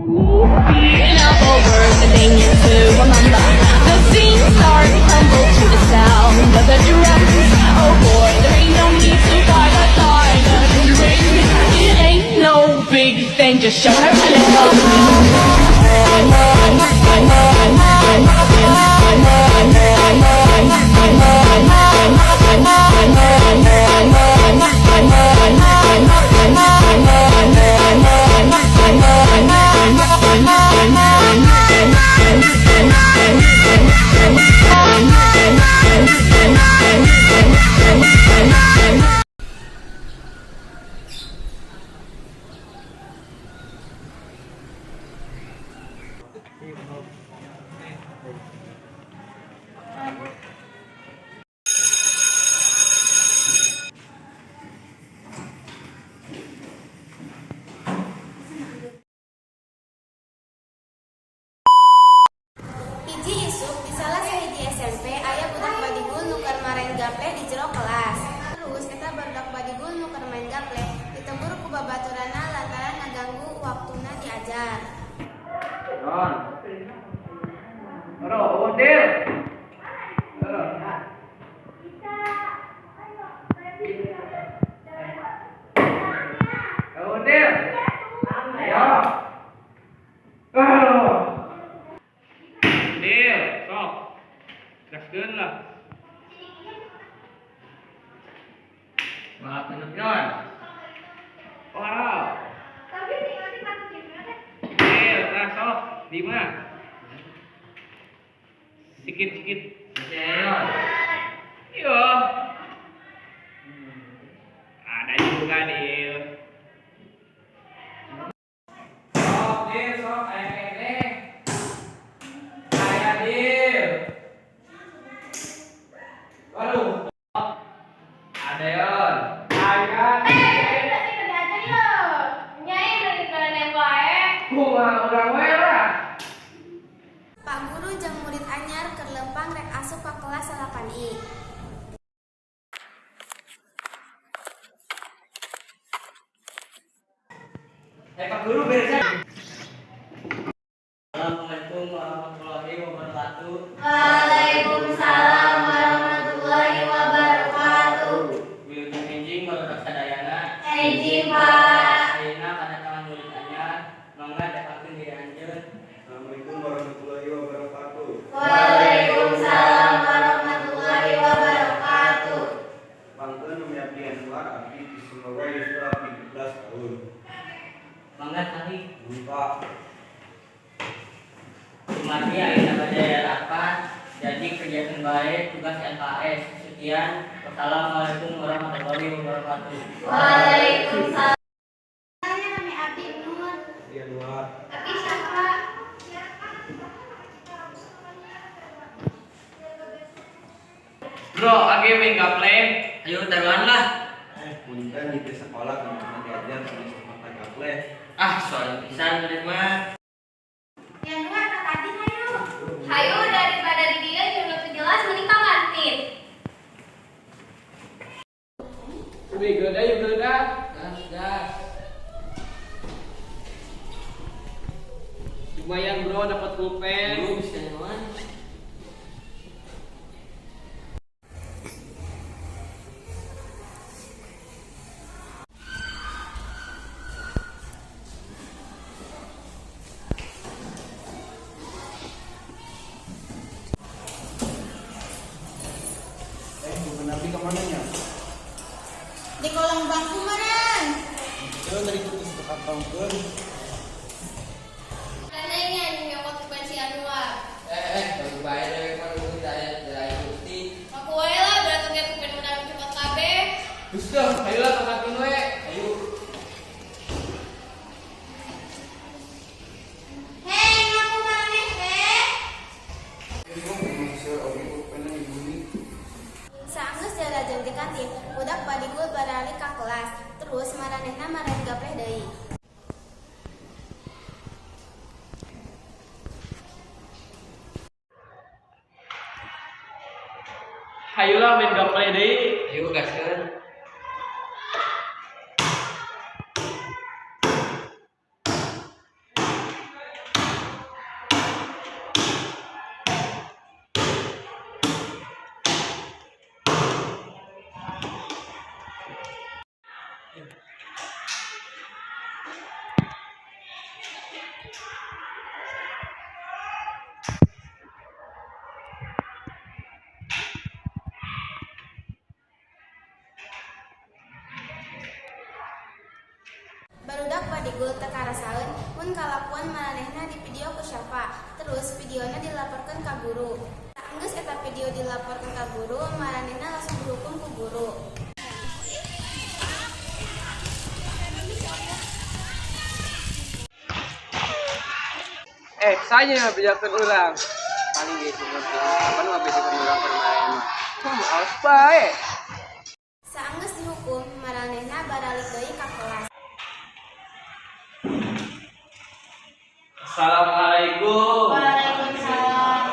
Beating up over the thing to remember. The scene starts to tumble to the sound of the drums. Oh boy, there ain't no need to fight a silent ring. It ain't no big thing, just show her a little. Hiji isuk di salah sahiji SMP aya budak badigul nuker main gaple di jero kelas. Terus eta barudak badigul nuker main gaple ditembur ku babaturanna lantaran ngaganggu waktuna diajar. Non. Oro, Odil. Oro. Odil. Ayo. Odil, sok. Gaskeun lah. Maaf minum non. Wow. Odil, nah sok. Di mana? Sikit-sikit. Iya. Ada juga Dil. Sok Dil, sok ini. Saya Dil. Waduh. Ada Yon. Urang wae lah. Pak guru jeung murid anyar keur lempang rek asup ka kelas 8I. Pak guru beresan. Assalamualaikum warahmatullahi wabarakatuh. Waalaikumsalam warahmatullahi wabarakatuh. Wilujeng enjing barudak sadayana. Enjing Pak. Ayeuna kana tangan murid anyar, mangga dekakeun diri anjeun. Assalamualaikum warahmatullahi wabarakatuh. Waalaikumsalam warahmatullahi wabarakatuh. Bangkeun nu miabdi Anwar abdi di Sumawa Yusra 17 tahun. Mangga tadi Pak, Sumadi ayeuna bade rapat jadi kegiatan baik tugas LKS. Sekian. Wassalamualaikum warahmatullahi wabarakatuh. Waalaikumsalam. Saya kami Abdi Nur. di Anwar. Abdi siapa? Bro, age main gaple. Ayo taruhan lah. Punten di sekolah kami cuma diajar tulis mata gaple. Ah, soal pisan murid mah. Yang Nur ke kantin hayu. Hayu daripada di dia jeung lebih jelas mending ka kantin. Lebih gede yuk gede. Gas. Lumayan bro dapat pulpen. Lu bisa nyaman. Nabi kemana nya? Di kolong bangku meren. Itu dari putus dekat tahun. Kanenya nyokot pensi Anwar. Baru bayar dari mana lu dari bukti. Aku wae lah berarti dia kupen udah cepat kabeh. Terus dong, ayolah ke kantin we. Ayo. Hei, ngaku maneh teh. Saanggeus jalajeun di kantin, budak badigul barali ka kelas. Terus maranehna marahin gapleh deui. Ayolah main gaple deui. Ayo gaskeun. karasaeun mun kalakuan maranehna di video ku Syafa. Terus videona dilaporkan ka guru. Geus eta video dilaporkan ka guru, maranehna langsung dihukum ku guru. Saya bejakeun urang. Paling geus kapan mah bejakeun urang permaen mah. Males bae. Saanggeus dihukum, maranehna baralik deui ka kelas. Assalamualaikum. Waalaikumsalam.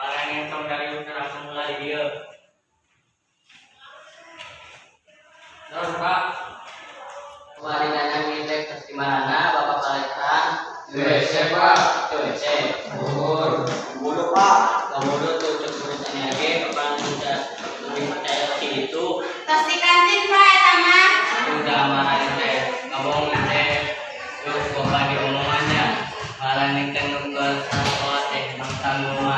Malah yang tong dari langsung mulai dia. Terus Pak, kemarin nanya ngintip tes di mana Bapak Palesan? WC Pak. WC. Bodoh Pak. Kamu tuh cek urusannya aja, kapan udah lebih percaya ke itu. Tos di kantin Pak eta mah. Udah marahin teh, ngomong teh, yuk bapak diomongannya, malah nih kan nunggu sekolah teh, tanggungan